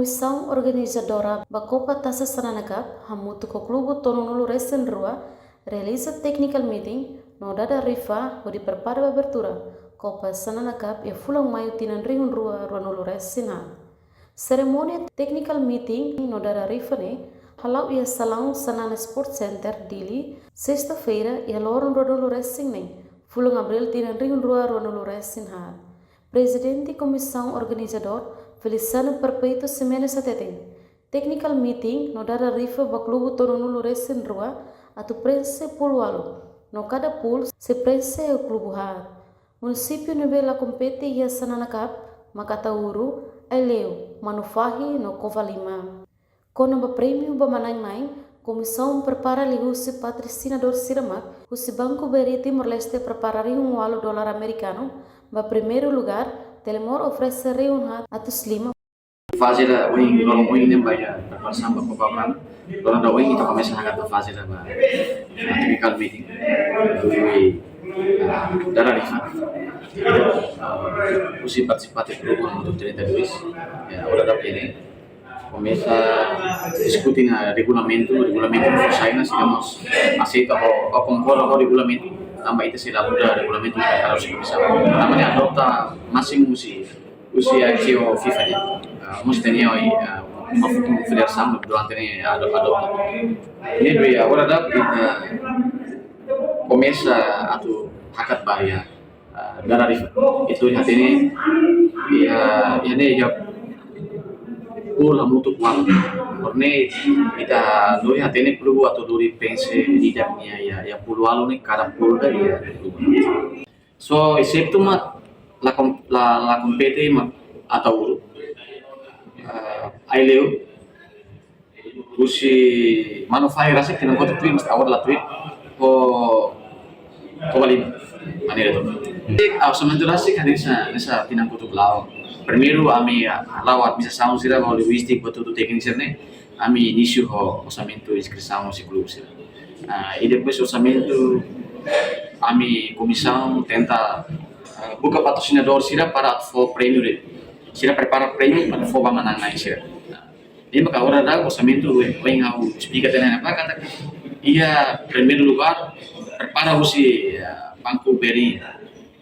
Comissão organizadora da Copa Taça Sananakap, hamutu ko klubu tonunulu resen rua, realiza technical meeting, no dada rifa, o di prepara abertura, Copa Sananakap e fulang maio tinan rihun rua nulu resen ha. Ceremonia technical meeting, no dada rifa ne, halau ia salão Sanana Sport Center, Dili, sexta-feira, e aloran nulu resen ne, fulang abril tinan rihun rua nulu resen ha. Presidente Comissão Organizador, Feliciano Perpetuo Ximenes Atete. Technical meeting no dada rifa ba klubu tonunulu resen rua atu prense pulualo. No cada pool se prense o klubu ha. Município nivela compete ia Sananakap, Makatauru, Aileu, Manufahi no Covalima. Kono ba prêmio ba manang-nang, Comissão prepara lihusi patrocinador Siramak, o Banco Beri Timor-Leste preparari $1 americano, ba primeiro lugar, Telemor oferece reunir a Tuslima. Fase da wing, kalau wing ni bayar bersama Coca-Cola. Kalau ada wing itu kami sangat fase da typical meeting. Darah rifa. Usi participatif grupo untuk 32. Ya, ora da ini. Começa discutir regulamento funciona, sigamos aceita o concorda com o regulamento, também itu será mudah regulamento para os comissão. Namanya adopta máximo usi action FIFA nya. Mesti uma federação durante ini adopta. Ini dia agora da começa atu hakat bahaya darah rifa. Itu hati ini ya pula mutu kuat, karena kita duri hati ini perlu atau duri pense lidahnya ya puluh alu nih kada puluh dari ya. So excepto mat la compete mat atau aileu usi manufai rasik tinang kota tweet mas awal la tweet ko balik mana itu. Sementara rasik kan nesa tinang kota belau. Primeiro, ami lawat bisa saung sira mau linguistik betul teknik sirne, ami início o orçamento inscrição no clube sira. E depois orçamento, ami comissão tenta buka patrocinador sira para for prêmio de, sira prepara prêmio para for menang naik sira. Ini maka orang ada orçamento yang au explica tena apa kata, ia primeiro lugar prepara usi Banco Beri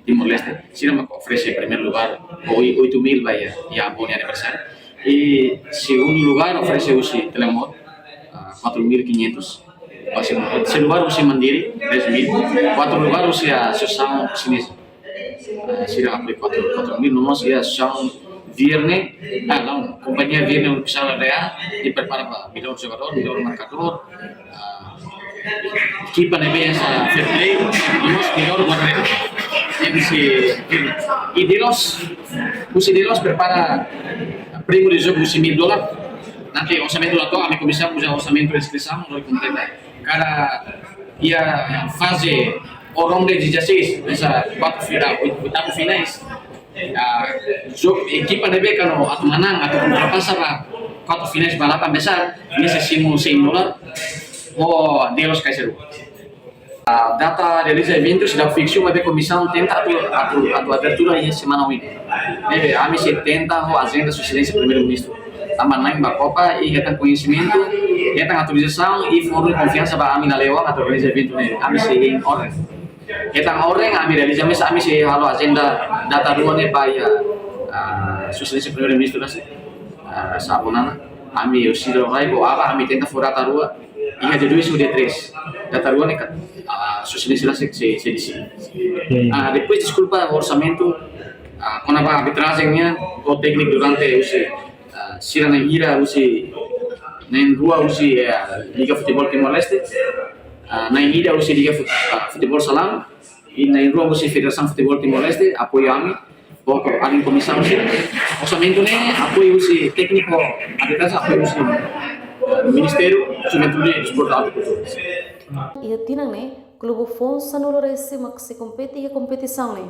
Timor-Leste, sira me oferece primeiro lugar 8.000 bayar ya boni aniversário e segundo lugar oferece usi Telemor 4.500 terceiro lugar usi Mandiri 3.000 quarto lugar usi Associação Chinesa sira apli 4.000 nomos ya Associação Vierne não companhia Vierne Universal Real e prepara para melhor jogador melhor marcador equipa nebe essa fair play nomos melhor guarda e delos prepara prêmio de jogo de $1.000. Nanti orçamento lá toa, a comissão usa orçamento de inscrição, nós completa. Cada ia fase o ronde de 16, essa oitavo finais. Equipa nebe kano atau menang atau ultrapasa lah 4 finais balapan besar, nesse simu $100. Oh, delos kaiseru. Data realiza eventos da ficção mas a comissão tenta a abertura em semana ini. Ami se tenta a agenda sucedência primeiro-ministro. Também na Copa e já tem conhecimento, já tem autorização e foram de confiança para ami na lewat atau realiza evento ini. Ami se em orang. Já tem orang ami realiza mas ami se halo agenda data dua ne para sucedência primeiro-ministro nasi. Sabonana ami usiro rai bo apa ami tenta fora tarua. Ia jadi sudah 3 data dua ne sucedência lá se dice. Depois desculpa orçamento, quando a arbitragem o técnico durante usi sira na ira usi na rua usi Liga Futebol Timor-Leste, na ira usi Liga Futebol Salam e na rua usi Federação Futebol Timor-Leste apoio ami porque além comissão usi orçamento ne apoio usi técnico arbitragem apoio usi Ministério Juventude e Desporto Alto Cultura. Ia tinang ne, Clube Fonsa no Lorese maxi compete e competição ne.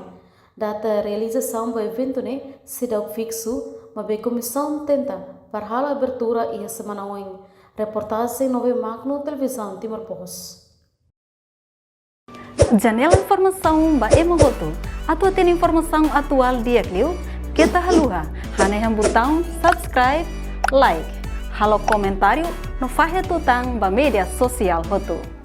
Data realização do evento ne, se dá fixo, mas a comissão tenta para a abertura e a semana wing. Reportagem Nove Magno Televisão Timor-Post. Janela informação ba emogoto. Atua tem informação atual dia kliu, kita haluha. Haneham botão subscribe like, halo comentário no Farre Tutang ba media sosial Hotu.